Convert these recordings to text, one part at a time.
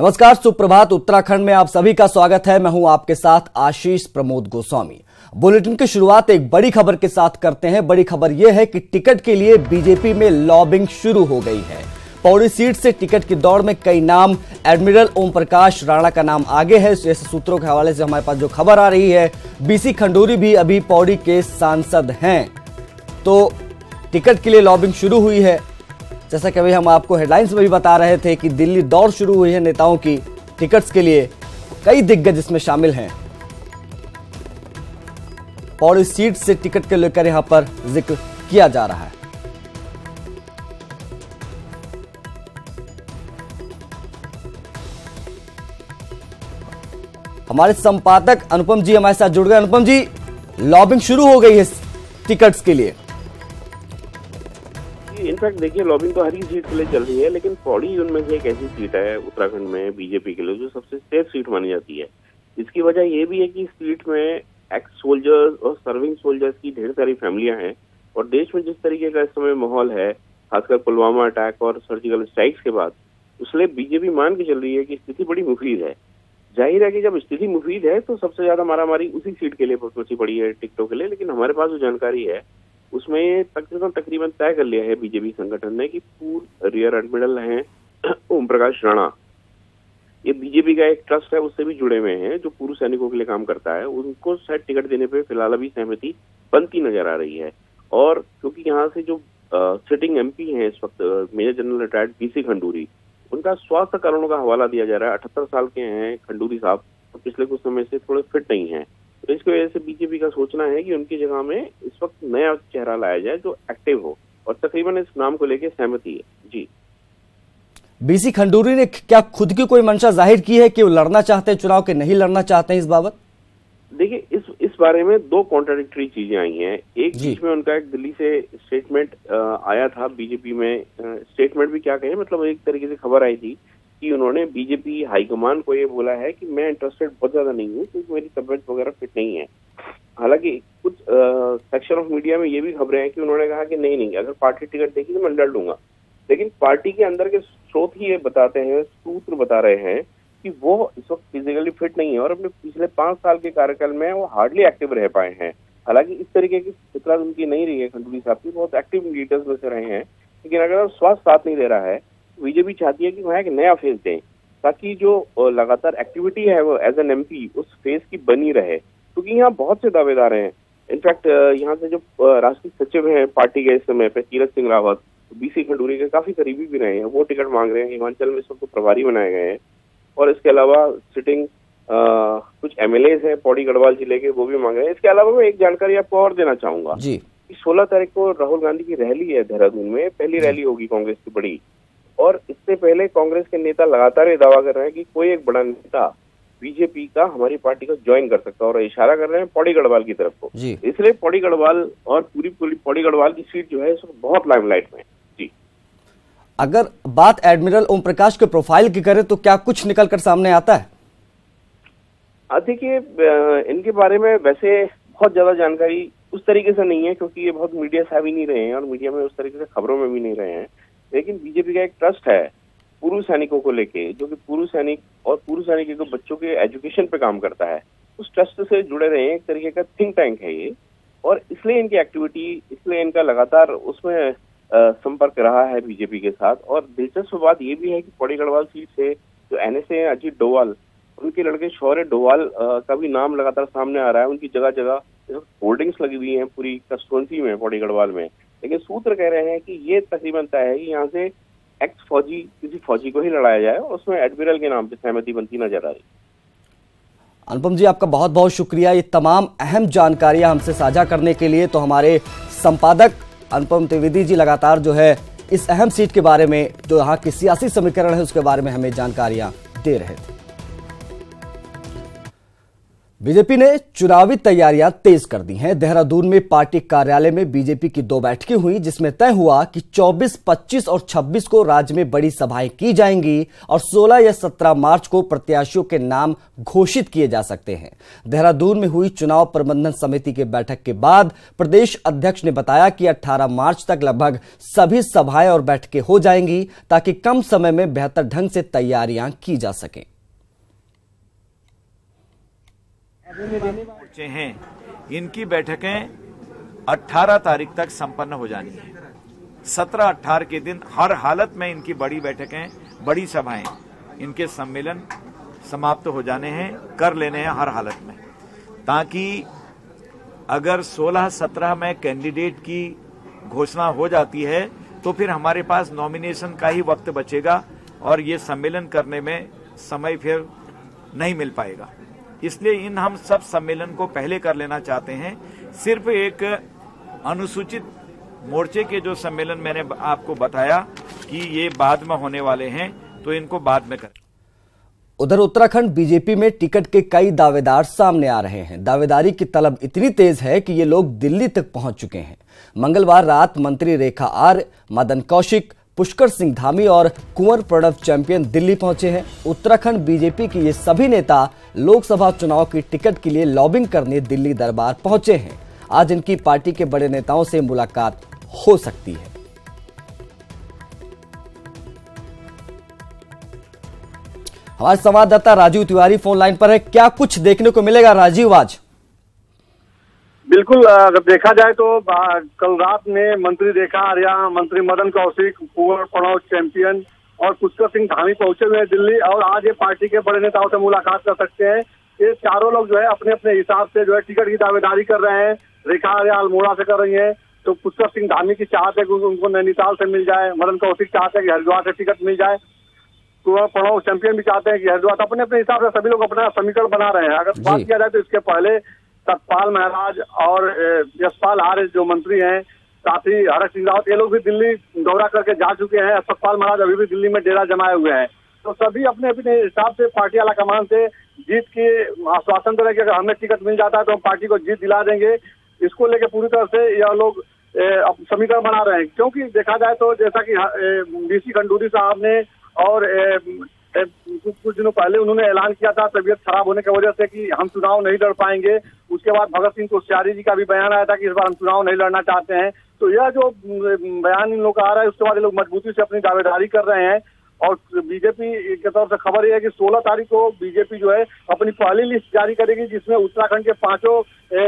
नमस्कार, सुप्रभात। उत्तराखंड में आप सभी का स्वागत है। मैं हूं आपके साथ आशीष प्रमोद गोस्वामी। बुलेटिन की शुरुआत एक बड़ी खबर के साथ करते हैं। बड़ी खबर यह है कि टिकट के लिए बीजेपी में लॉबिंग शुरू हो गई है। पौड़ी सीट से टिकट की दौड़ में कई नाम, एडमिरल ओम प्रकाश राणा का नाम आगे है। जैसे सूत्रों के हवाले से हमारे पास जो खबर आ रही है, बीसी खंडूरी भी अभी पौड़ी के सांसद हैं, तो टिकट के लिए लॉबिंग शुरू हुई है। जैसा कि अभी हम आपको हेडलाइंस में भी बता रहे थे कि दिल्ली दौड़ शुरू हुई है नेताओं की टिकट्स के लिए। कई दिग्गज इसमें शामिल हैं। पौड़ी सीट से टिकट के लेकर यहां पर जिक्र किया जा रहा है। हमारे संपादक अनुपम जी हमारे साथ जुड़ गए। अनुपम जी, लॉबिंग शुरू हो गई है टिकट्स के लिए। इनफैक्ट देखिए, लॉबिंग तो हर ही सीट के लिए चल रही है, लेकिन पौड़ी उनमें से एक ऐसी सीट है उत्तराखंड में बीजेपी के लिए जो सबसे सेफ सीट मानी जाती है। इसकी वजह ये भी है कि इस सीट में एक्स सोल्जर्स और सर्विंग सोल्जर्स की ढेर सारी फैमिलियां हैं, और देश में जिस तरीके का इस समय माहौल है, खासकर पुलवामा अटैक और सर्जिकल स्ट्राइक्स के बाद, उसलिए बीजेपी मान के चल रही है कि स्थिति बड़ी मुफीद है। जाहिर है कि जब स्थिति मुफीद है तो सबसे ज्यादा मारामारी उसी सीट के लिए पहुंची पड़ी है, टिकटों के लिए। लेकिन हमारे पास जो जानकारी है उसमें तकरीबन तय कर लिया है बीजेपी संगठन ने कि पूर्व रियर एडमिरल हैं ओम प्रकाश राणा, ये बीजेपी का एक ट्रस्ट है, उससे भी जुड़े हुए हैं, जो पूर्व सैनिकों के लिए काम करता है। उनको शायद टिकट देने पे फिलहाल अभी सहमति बनती नजर आ रही है। और क्योंकि यहाँ से जो सिटिंग एमपी हैं इस वक्त, major general retired BC Khanduri, उनका स्वास्थ्य कारणों का हवाला दिया जा रहा है। 78 साल के हैं खंडूरी साहब, और पिछले कुछ समय से थोड़े फिट नहीं है। तो इसकी वजह से बीजेपी का सोचना है कि उनकी जगह में इस वक्त नया चेहरा लाया जाए जो एक्टिव हो, और तकरीबन इस नाम को लेकर सहमति है। जी, बीसी खंडूरी ने क्या खुद की कोई मंशा जाहिर की है कि वो लड़ना चाहते हैं चुनाव के, नहीं लड़ना चाहते हैं इस बाबत? देखिए, इस बारे में दो कॉन्ट्राडिक्टरी चीजें आई हैं। एक बीच में उनका एक दिल्ली से स्टेटमेंट आया था बीजेपी में। स्टेटमेंट भी क्या कहें, मतलब एक तरीके से खबर आई थी कि उन्होंने बीजेपी हाईकमान को ये बोला है कि मैं इंटरेस्टेड बहुत ज्यादा नहीं हूँ, क्योंकि मेरी तबियत वगैरह फिट नहीं है। हालांकि कुछ सेक्शन ऑफ मीडिया में ये भी खबरें हैं कि उन्होंने कहा कि नहीं, अगर पार्टी टिकट देगी तो मैं लड़ लूंगा। लेकिन पार्टी के अंदर के स्रोत ही ये बताते हैं, सूत्र बता रहे हैं कि वो इस वक्त फिजिकली फिट नहीं है, और अपने पिछले 5 साल के कार्यकाल में वो हार्डली एक्टिव रह पाए हैं। हालांकि इस तरीके की फितरत उनकी नहीं रही है खंडूरी साहब की, बहुत एक्टिव लीडर्स में से रहे हैं। लेकिन अगर स्वास्थ्य साथ नहीं दे रहा है, बीजेपी चाहती है कि वहाँ एक नया फेज दें, ताकि जो लगातार एक्टिविटी है वो एज एन एमपी उस फेज की बनी रहे। क्योंकि यहाँ बहुत से दावेदार हैं। इनफैक्ट यहाँ से जो राष्ट्रीय सचिव हैं पार्टी के इस समय पे, तीरथ सिंह रावत, बीसी खंडूरी के काफी करीबी भी रहे हैं, वो टिकट मांग रहे हैं। हिमाचल में इस वक्त प्रभारी बनाए गए हैं, और इसके अलावा सिटिंग कुछ एमएलए हैं पौड़ी गढ़वाल जिले के, वो भी मांग रहे हैं। इसके अलावा मैं एक जानकारी आपको और देना चाहूंगा कि 16 तारीख को राहुल गांधी की रैली है देहरादून में, पहली रैली होगी कांग्रेस की बड़ी। और इससे पहले कांग्रेस के नेता लगातार ये दावा कर रहे हैं कि कोई एक बड़ा नेता बीजेपी का हमारी पार्टी को ज्वाइन कर सकता है, और इशारा कर रहे हैं पौड़ी गढ़वाल की तरफ को। इसलिए पौड़ी गढ़वाल और पूरी पौड़ी गढ़वाल की सीट जो है बहुत लाइमलाइट में। जी, अगर बात एडमिरल ओम प्रकाश के प्रोफाइल की करें तो क्या कुछ निकल कर सामने आता है? देखिए, इनके बारे में वैसे बहुत ज्यादा जानकारी उस तरीके से नहीं है, क्योंकि ये बहुत मीडिया से भी नहीं रहे हैं और मीडिया में उस तरीके से खबरों में भी नहीं रहे हैं। लेकिन बीजेपी का एक ट्रस्ट है पूर्व सैनिकों को लेके, जो कि पूर्व सैनिक और पूर्व सैनिकों के बच्चों के एजुकेशन पे काम करता है। उस ट्रस्ट से जुड़े रहे हैं, एक तरीके का थिंक टैंक है ये, और इसलिए इनकी एक्टिविटी, इसलिए इनका लगातार उसमें संपर्क रहा है बीजेपी के साथ। और दिलचस्प बात ये भी है कि पौड़ी गढ़वाल सीट से जो एनएसए हैं अजीत डोवाल, उनके लड़के शौर्य डोवाल का भी नाम लगातार सामने आ रहा है। उनकी जगह जगह होर्डिंग्स लगी हुई हैं पूरी कंस्टिट्यूएंसी में पौड़ी गढ़वाल में। लेकिन सूत्र कह रहे हैं कि ये तकरीबन तय है कि यहाँ से एक्स फौजी किसी फौजी को ही लड़ाया जाए, और उसमें एडमिरल के नाम पे सहमति बनती नजर आ रही। अनुपम जी, आपका बहुत बहुत शुक्रिया ये तमाम अहम जानकारियां हमसे साझा करने के लिए। तो हमारे संपादक अनुपम त्रिवेदी जी लगातार जो है इस अहम सीट के बारे में, जो यहाँ की सियासी समीकरण है उसके बारे में हमें जानकारियां दे रहे थे। बीजेपी ने चुनावी तैयारियां तेज कर दी हैं। देहरादून में पार्टी कार्यालय में बीजेपी की 2 बैठकें हुई, जिसमें तय हुआ कि 24, 25 और 26 को राज्य में बड़ी सभाएं की जाएंगी और 16 या 17 मार्च को प्रत्याशियों के नाम घोषित किए जा सकते हैं। देहरादून में हुई चुनाव प्रबंधन समिति की बैठक के बाद प्रदेश अध्यक्ष ने बताया कि 18 मार्च तक लगभग सभी सभाएं और बैठकें हो जाएंगी, ताकि कम समय में बेहतर ढंग से तैयारियां की जा सकें। मोर्चे हैं, इनकी बैठकें 18 तारीख तक संपन्न हो जानी है। 17-18 के दिन हर हालत में इनकी बड़ी बैठकें, बड़ी सभाएं, इनके सम्मेलन समाप्त हो जाने हैं, कर लेने हैं हर हालत में, ताकि अगर 16-17 में कैंडिडेट की घोषणा हो जाती है तो फिर हमारे पास नॉमिनेशन का ही वक्त बचेगा और ये सम्मेलन करने में समय फिर नहीं मिल पाएगा। इसलिए हम सब सम्मेलन को पहले कर लेना चाहते हैं। सिर्फ एक अनुसूचित मोर्चे के जो सम्मेलन मैंने आपको बताया कि ये बाद में होने वाले हैं, तो इनको बाद में करें। उधर उत्तराखंड बीजेपी में टिकट के कई दावेदार सामने आ रहे हैं। दावेदारी की तलब इतनी तेज है कि ये लोग दिल्ली तक पहुंच चुके हैं। मंगलवार रात मंत्री रेखा आर्य, मदन कौशिक, पुष्कर सिंह धामी और कुंवर प्रणव चैंपियन दिल्ली पहुंचे हैं। उत्तराखंड बीजेपी के ये सभी नेता लोकसभा चुनाव की टिकट के लिए लॉबिंग करने दिल्ली दरबार पहुंचे हैं। आज इनकी पार्टी के बड़े नेताओं से मुलाकात हो सकती है। हमारे संवाददाता राजीव तिवारी फोन लाइन पर है। क्या कुछ देखने को मिलेगा राजीव आज? बिल्कुल, अगर देखा जाए तो कल रात में मंत्री रेखा आर्या, मंत्री मदन कौशिक, कुंवर प्रणव चैंपियन और पुष्कर सिंह धामी पहुंचे हुए हैं दिल्ली, और आज ये पार्टी के बड़े नेताओं से मुलाकात कर सकते हैं। ये चारों लोग जो है अपने अपने हिसाब से जो है टिकट की दावेदारी कर रहे हैं। रेखा आर्या अल्मोड़ा से कर रही है, तो पुष्कर सिंह धामी की चाहत है कि उनको नैनीताल से मिल जाए, मदन कौशिक चाहते हैं कि हरिद्वार से टिकट मिल जाए, कुंवर प्रणव चैंपियन भी चाहते हैं कि हरिद्वार। अपने अपने हिसाब से सभी लोग अपना समीकरण बना रहे हैं। अगर बात किया जाए तो इसके पहले सतपाल महाराज और यशपाल आर्य जो मंत्री हैं, साथ ही हरक सिंह रावत, ये लोग भी दिल्ली दौरा करके जा चुके हैं। सतपाल महाराज अभी भी दिल्ली में डेरा जमाए हुए हैं। तो सभी अपने अपने हिसाब से पार्टी आला कमान से जीत के आश्वासन दे रहे हैं कि अगर हमें टिकट मिल जाता है तो हम पार्टी को जीत दिला देंगे। इसको लेकर पूरी तरह से यह लोग समीकरण बना रहे हैं, क्योंकि देखा जाए तो जैसा कि डीसी खंडूरी साहब ने और कुछ दिनों पहले उन्होंने ऐलान किया था तबीयत खराब होने की वजह से कि हम चुनाव नहीं लड़ पाएंगे। उसके बाद भगत सिंह कोश्यारी जी का भी बयान आया था कि इस बार हम चुनाव नहीं लड़ना चाहते हैं। तो यह जो बयान इन लोग का आ रहा है, उसके बाद ये लोग मजबूती से अपनी दावेदारी कर रहे हैं। और बीजेपी की तरफ से खबर यह है कि 16 तारीख को बीजेपी जो है अपनी पहली लिस्ट जारी करेगी, जिसमें उत्तराखंड के 5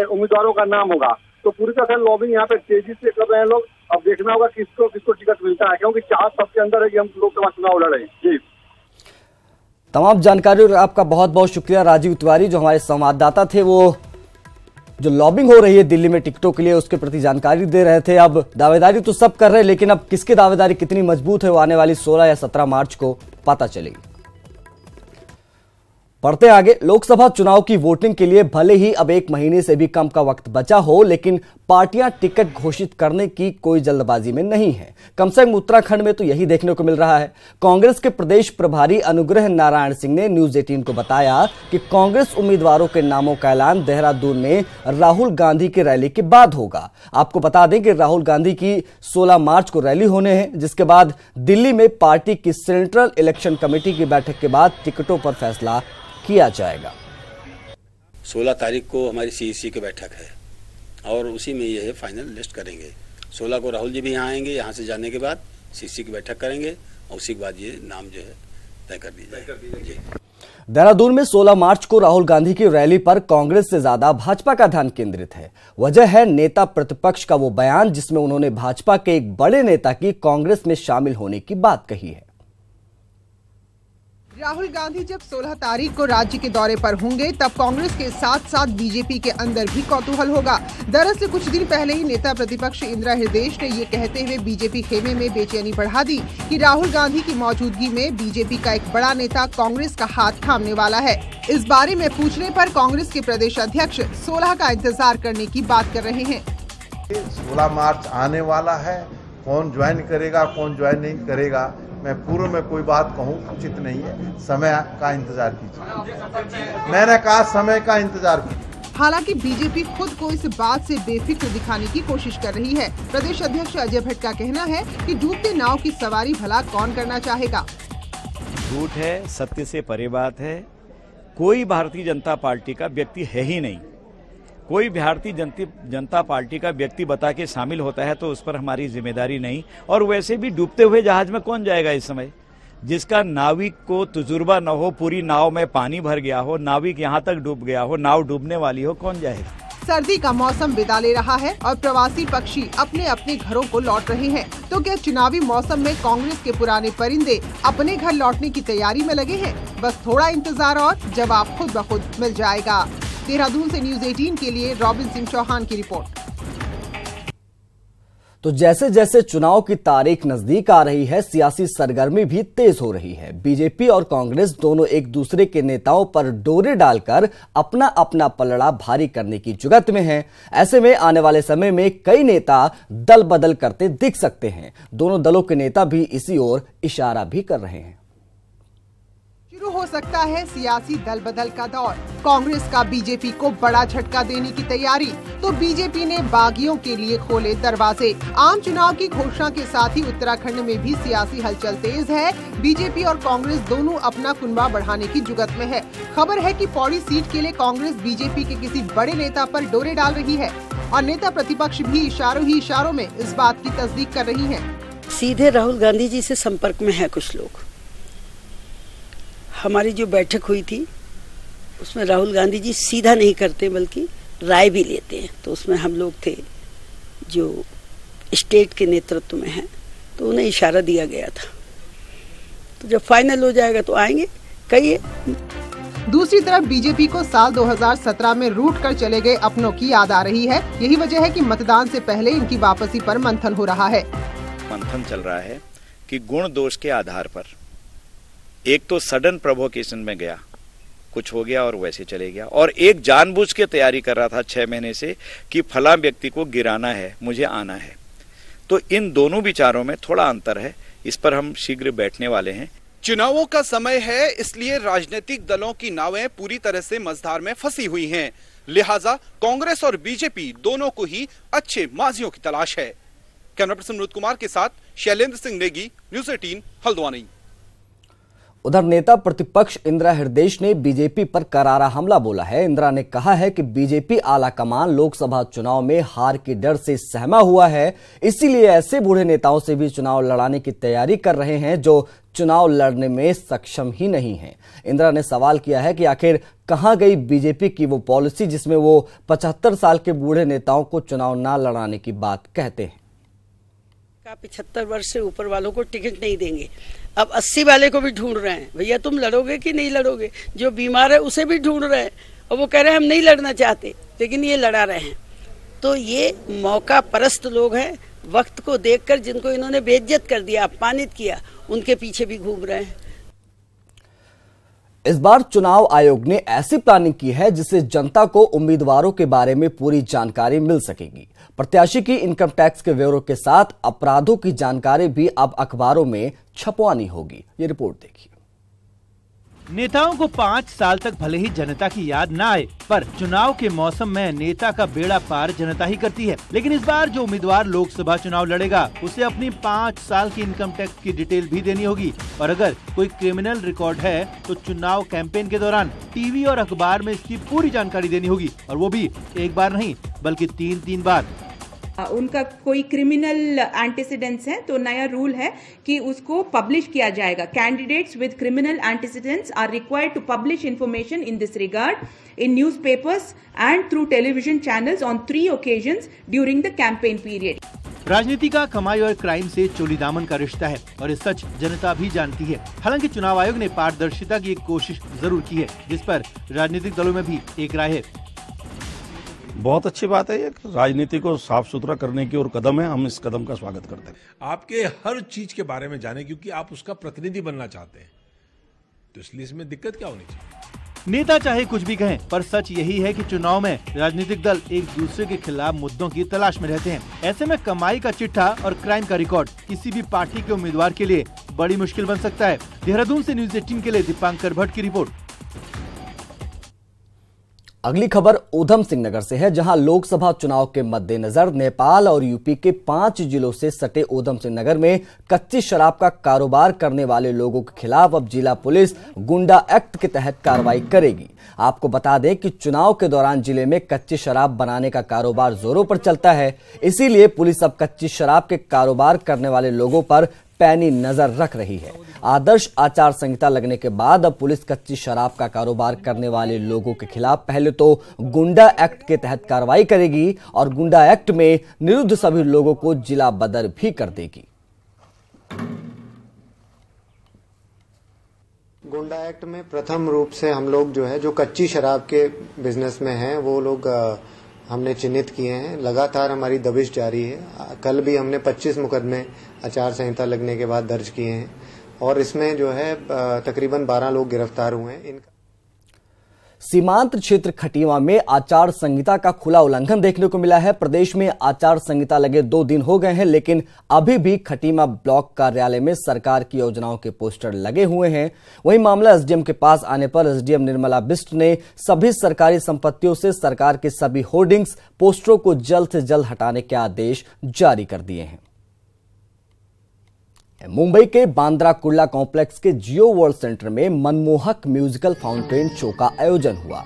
उम्मीदवारों का नाम होगा। तो पूरी तरह से लॉबिंग यहाँ पे तेजी से कर रहे हैं लोग। अब देखना होगा किसको किसको टिकट मिलता है, क्योंकि चार सबके अंदर है कि हम लोकसभा चुनाव लड़े। जी, तमाम जानकारी और आपका बहुत बहुत शुक्रिया राजीव तिवारी, जो हमारे संवाददाता थे। वो जो लॉबिंग हो रही है दिल्ली में टिकटों के लिए, उसके प्रति जानकारी दे रहे थे। अब दावेदारी तो सब कर रहे हैं, लेकिन अब किसकी दावेदारी कितनी मजबूत है वो आने वाली 16 या 17 मार्च को पता चलेगी। बढ़ते आगे, लोकसभा चुनाव की वोटिंग के लिए भले ही अब 1 महीने से भी कम का वक्त बचा हो, लेकिन पार्टियां टिकट घोषित करने की कोई जल्दबाजी में नहीं है। कम से कम उत्तराखंड में तो यही देखने को मिल रहा है। कांग्रेस के प्रदेश प्रभारी अनुग्रह नारायण सिंह ने न्यूज 18 को बताया कि कांग्रेस उम्मीदवारों के नामों का ऐलान देहरादून में राहुल गांधी की रैली के बाद होगा। आपको बता दें कि राहुल गांधी की 16 मार्च को रैली होने हैं, जिसके बाद दिल्ली में पार्टी की सेंट्रल इलेक्शन कमेटी की बैठक के बाद टिकटों पर फैसला किया जाएगा। 16 तारीख को हमारी सीईसी की बैठक है और उसी में ये फाइनल लिस्ट करेंगे। 16 को राहुल जी भी यहाँ आएंगे, यहाँ से जाने के बाद सीईसी की बैठक करेंगे और उसी के बाद ये नाम जो है तय कर दी जाएगी। देहरादून में 16 मार्च को राहुल गांधी की रैली पर कांग्रेस से ज्यादा भाजपा का ध्यान केंद्रित है। वजह है नेता प्रतिपक्ष का वो बयान, जिसमें उन्होंने भाजपा के एक बड़े नेता की कांग्रेस में शामिल होने की बात कही है। राहुल गांधी जब 16 तारीख को राज्य के दौरे पर होंगे, तब कांग्रेस के साथ साथ बीजेपी के अंदर भी कौतूहल होगा। दरअसल कुछ दिन पहले ही नेता प्रतिपक्ष इंदिरा हृदयेश ने ये कहते हुए बीजेपी खेमे में बेचैनी बढ़ा दी कि राहुल गांधी की मौजूदगी में बीजेपी का एक बड़ा नेता कांग्रेस का हाथ थामने वाला है। इस बारे में पूछने पर कांग्रेस के प्रदेश अध्यक्ष 16 का इंतजार करने की बात कर रहे हैं। 16 मार्च आने वाला है, कौन ज्वाइन करेगा कौन ज्वाइन नहीं करेगा मैं पूर्व में कोई बात कहूँ उचित नहीं है। समय का इंतजार कीजिए। मैंने कहा समय का इंतजार कीजिए। हालांकि बीजेपी खुद को इस बात से बेफिक्र दिखाने की कोशिश कर रही है। प्रदेश अध्यक्ष अजय भट्ट का कहना है कि डूबते नाव की सवारी भला कौन करना चाहेगा। झूठ है, सत्य से परे बात है। कोई भारतीय जनता पार्टी का व्यक्ति है ही नहीं। कोई भारतीय जनता पार्टी का व्यक्ति बता के शामिल होता है तो उस पर हमारी जिम्मेदारी नहीं। और वैसे भी डूबते हुए जहाज में कौन जाएगा इस समय? जिसका नाविक को तजुर्बा न हो, पूरी नाव में पानी भर गया हो, नाविक यहाँ तक डूब गया हो, नाव डूबने वाली हो, कौन जाएगा? सर्दी का मौसम विदा ले रहा है और प्रवासी पक्षी अपने अपने घरों को लौट रहे हैं। तो क्या चुनावी मौसम में कांग्रेस के पुराने परिंदे अपने घर लौटने की तैयारी में लगे हैं? बस थोड़ा इंतजार और जवाब खुद ब खुद मिल जाएगा। देहरादून से न्यूज़ 18 के लिए रॉबिन सिंह चौहान की रिपोर्ट। तो जैसे जैसे चुनाव की तारीख नजदीक आ रही है, सियासी सरगर्मी भी तेज हो रही है। बीजेपी और कांग्रेस दोनों एक दूसरे के नेताओं पर डोरे डालकर अपना अपना पलड़ा भारी करने की जुगत में हैं। ऐसे में आने वाले समय में कई नेता दल बदल करते दिख सकते हैं। दोनों दलों के नेता भी इसी ओर इशारा भी कर रहे हैं। शुरू हो सकता है सियासी दल बदल का दौर। कांग्रेस का बीजेपी को बड़ा झटका देने की तैयारी, तो बीजेपी ने बागियों के लिए खोले दरवाजे। आम चुनाव की घोषणा के साथ ही उत्तराखंड में भी सियासी हलचल तेज है। बीजेपी और कांग्रेस दोनों अपना कुनबा बढ़ाने की जुगत में है। खबर है कि पौड़ी सीट के लिए कांग्रेस बीजेपी के किसी बड़े नेता पर डोरे डाल रही है और नेता प्रतिपक्ष भी इशारों ही इशारों में इस बात की तस्दीक कर रही है। सीधे राहुल गांधी जी से संपर्क में है कुछ लोग। हमारी जो बैठक हुई थी उसमें राहुल गांधी जी सीधा नहीं करते बल्कि राय भी लेते हैं। तो उसमें हम लोग थे जो स्टेट के नेतृत्व में हैं, तो उन्हें इशारा दिया गया था। तो जब फाइनल हो जाएगा तो आएंगे, कहिए। दूसरी तरफ बीजेपी को साल 2017 में रूठ कर चले गए अपनों की याद आ रही है। यही वजह है कि मतदान से पहले इनकी वापसी पर मंथन हो रहा है। मंथन चल रहा है कि गुण दोष के आधार पर एक तो सडन प्रोवोकेशन में गया, कुछ हो गया और वैसे चले गया, और एक जानबूझ के तैयारी कर रहा था 6 महीने से कि फला व्यक्ति को गिराना है, मुझे आना है। तो इन दोनों विचारों में थोड़ा अंतर है। इस पर हम शीघ्र बैठने वाले हैं। चुनावों का समय है, इसलिए राजनीतिक दलों की नावें पूरी तरह से मझधार में फंसी हुई हैं। लिहाजा कांग्रेस और बीजेपी दोनों को ही अच्छे माजियों की तलाश है। कैमरा पर्सन मनोज कुमार के साथ शैलेंद्र सिंह नेगी, न्यूज़ 18 हल्द्वानी। उधर नेता प्रतिपक्ष इंदिरा हृदयेश ने बीजेपी पर करारा हमला बोला है। इंदिरा ने कहा है कि बीजेपी आला कमान लोकसभा चुनाव में हार के डर से सहमा हुआ है, इसीलिए ऐसे बूढ़े नेताओं से भी चुनाव लड़ाने की तैयारी कर रहे हैं जो चुनाव लड़ने में सक्षम ही नहीं है। इंदिरा ने सवाल किया है कि आखिर कहां गई बीजेपी की वो पॉलिसी जिसमें वो 75 साल के बूढ़े नेताओं को चुनाव न लड़ाने की बात कहते हैं। 75 वर्ष से ऊपर वालों को टिकट नहीं देंगे। अब 80 वाले को भी ढूंढ रहे हैं, भैया तुम लड़ोगे कि नहीं लड़ोगे। जो बीमार है उसे भी ढूंढ रहे हैं और वो कह रहे हैं हम नहीं लड़ना चाहते, लेकिन ये लड़ा रहे हैं। तो ये मौका परस्त लोग हैं, वक्त को देखकर जिनको इन्होंने बेइज्जत कर दिया, अपमानित किया, उनके पीछे भी घूम रहे हैं। इस बार चुनाव आयोग ने ऐसी प्लानिंग की है जिससे जनता को उम्मीदवारों के बारे में पूरी जानकारी मिल सकेगी। प्रत्याशी की इनकम टैक्स के ब्यौरे के साथ अपराधों की जानकारी भी अब अखबारों में छपवानी होगी। ये रिपोर्ट देखिए। नेताओं को 5 साल तक भले ही जनता की याद न आए, पर चुनाव के मौसम में नेता का बेड़ा पार जनता ही करती है। लेकिन इस बार जो उम्मीदवार लोकसभा चुनाव लड़ेगा उसे अपनी 5 साल की इनकम टैक्स की डिटेल भी देनी होगी। और अगर कोई क्रिमिनल रिकॉर्ड है तो चुनाव कैंपेन के दौरान टीवी और अखबार में इसकी पूरी जानकारी देनी होगी, और वो भी एक बार नहीं बल्कि 3-3 बार। उनका कोई क्रिमिनल एंटीसीडेंट्स है तो नया रूल है कि उसको पब्लिश किया जाएगा। Candidates with criminal antecedents are required to publish information in this regard in newspapers and through television channels on 3 occasions during the campaign period. राजनीति का कमाई और क्राइम से चोली दामन का रिश्ता है और ये सच जनता भी जानती है। हालांकि चुनाव आयोग ने पारदर्शिता की एक कोशिश जरूर की है, जिस पर राजनीतिक दलों में भी एक राय है। बहुत अच्छी बात है, ये राजनीति को साफ सुथरा करने की ओर कदम है। हम इस कदम का स्वागत करते हैं। आपके हर चीज के बारे में जाने, क्योंकि आप उसका प्रतिनिधि बनना चाहते हैं, तो इसलिए इसमें दिक्कत क्या होनी चाहिए। नेता चाहे कुछ भी कहें, पर सच यही है कि चुनाव में राजनीतिक दल एक दूसरे के खिलाफ मुद्दों की तलाश में रहते हैं। ऐसे में कमाई का चिट्ठा और क्राइम का रिकॉर्ड किसी भी पार्टी के उम्मीदवार के लिए बड़ी मुश्किल बन सकता है। देहरादून से न्यूज 18 के लिए दीपांकर भट्ट की रिपोर्ट। अगली खबर ऊधम सिंह नगर से है, जहां लोकसभा चुनाव के मद्देनजर नेपाल और यूपी के 5 जिलों से सटे ऊधम सिंह नगर में कच्ची शराब का कारोबार करने वाले लोगों के खिलाफ अब जिला पुलिस गुंडा एक्ट के तहत कार्रवाई करेगी। आपको बता दें कि चुनाव के दौरान जिले में कच्ची शराब बनाने का कारोबार जोरों पर चलता है, इसीलिए पुलिस अब कच्ची शराब के कारोबार करने वाले लोगों पर पैनी नजर रख रही है। आदर्श आचार संहिता लगने के बाद अब पुलिस कच्ची शराब का कारोबार करने वाले लोगों के खिलाफ पहले तो गुंडा एक्ट के तहत कार्रवाई करेगी और गुंडा एक्ट में निरुद्ध सभी लोगों को जिला बदर भी कर देगी। गुंडा एक्ट में प्रथम रूप से हम लोग जो है जो कच्ची शराब के बिजनेस में हैं वो लोग हमने चिन्हित किए हैं। लगातार हमारी दबिश जारी है। कल भी हमने 25 मुकदमे आचार संहिता लगने के बाद दर्ज किए हैं और इसमें जो है तकरीबन 12 लोग गिरफ्तार हुए हैं। सीमांत क्षेत्र खटीमा में आचार संहिता का खुला उल्लंघन देखने को मिला है। प्रदेश में आचार संहिता लगे 2 दिन हो गए हैं, लेकिन अभी भी खटीमा ब्लॉक कार्यालय में सरकार की योजनाओं के पोस्टर लगे हुए हैं। वहीं मामला एसडीएम के पास आने पर एसडीएम निर्मला बिष्ट ने सभी सरकारी संपत्तियों से सरकार के सभी होर्डिंग्स, पोस्टरों को जल्द से जल्द हटाने के आदेश जारी कर दिए हैं। मुंबई के बांद्रा कुर्ला कॉम्प्लेक्स के जियो वर्ल्ड सेंटर में मनमोहक म्यूजिकल फाउंटेन शो का आयोजन हुआ।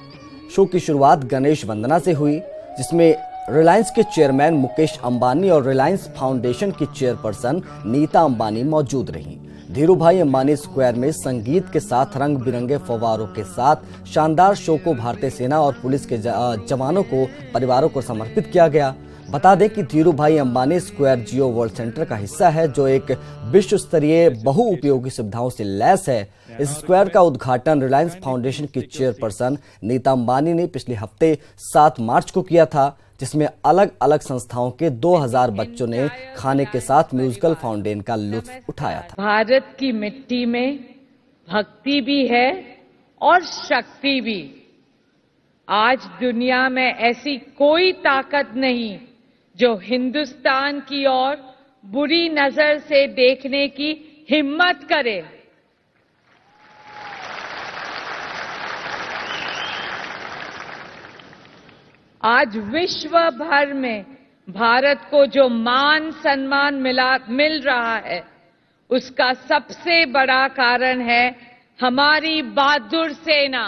शो की शुरुआत गणेश वंदना से हुई, जिसमें रिलायंस के चेयरमैन मुकेश अंबानी और रिलायंस फाउंडेशन की चेयरपर्सन नीता अंबानी मौजूद रहीं। धीरूभाई अंबानी स्क्वायर में संगीत के साथ रंग बिरंगे फव्वारों के साथ शानदार शो को भारतीय सेना और पुलिस के जवानों को परिवारों को समर्पित किया गया। बता दें कि धीरूभाई अंबानी स्क्वायर जियो वर्ल्ड सेंटर का हिस्सा है, जो एक विश्व स्तरीय बहुउपयोगी सुविधाओं से लैस है। इस स्क्वायर का उद्घाटन रिलायंस फाउंडेशन की चेयरपर्सन नीता अंबानी ने पिछले हफ्ते 7 मार्च को किया था, जिसमें अलग अलग संस्थाओं के 2000 बच्चों ने खाने के साथ म्यूजिकल फाउंटेन का लुत्फ उठाया था। भारत की मिट्टी में भक्ति भी है और शक्ति भी। आज दुनिया में ऐसी कोई ताकत नहीं जो हिंदुस्तान की ओर बुरी नजर से देखने की हिम्मत करे। आज विश्व भर में भारत को जो मान सम्मान मिल रहा है, उसका सबसे बड़ा कारण है हमारी बहादुर सेना।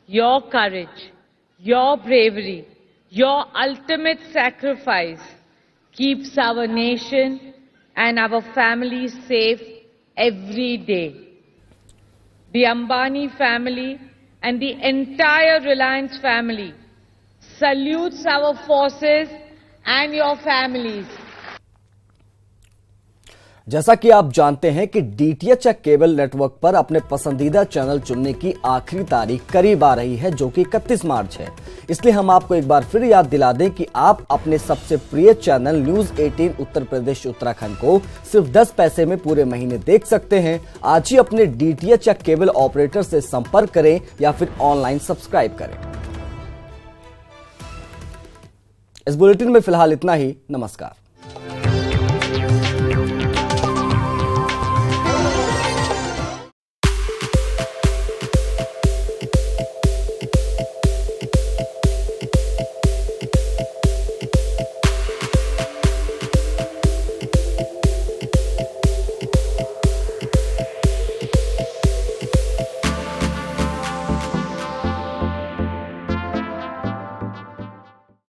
Your courage, your bravery, your ultimate sacrifice keeps our nation and our families safe every day. The Ambani family and the entire Reliance family salutes our forces and your families. जैसा कि आप जानते हैं कि डीटीएच या cable network पर अपने पसंदीदा चैनल चुनने की आखिरी तारीख करीब आ रही है, जो कि 31 मार्च है। इसलिए हम आपको एक बार फिर याद दिला दें कि आप अपने सबसे प्रिय चैनल न्यूज 18 उत्तर प्रदेश उत्तराखंड को सिर्फ 10 पैसे में पूरे महीने देख सकते हैं। आज ही अपने डीटीएच या केबल ऑपरेटर से संपर्क करें या फिर ऑनलाइन सब्सक्राइब करें। इस बुलेटिन में फिलहाल इतना ही। नमस्कार।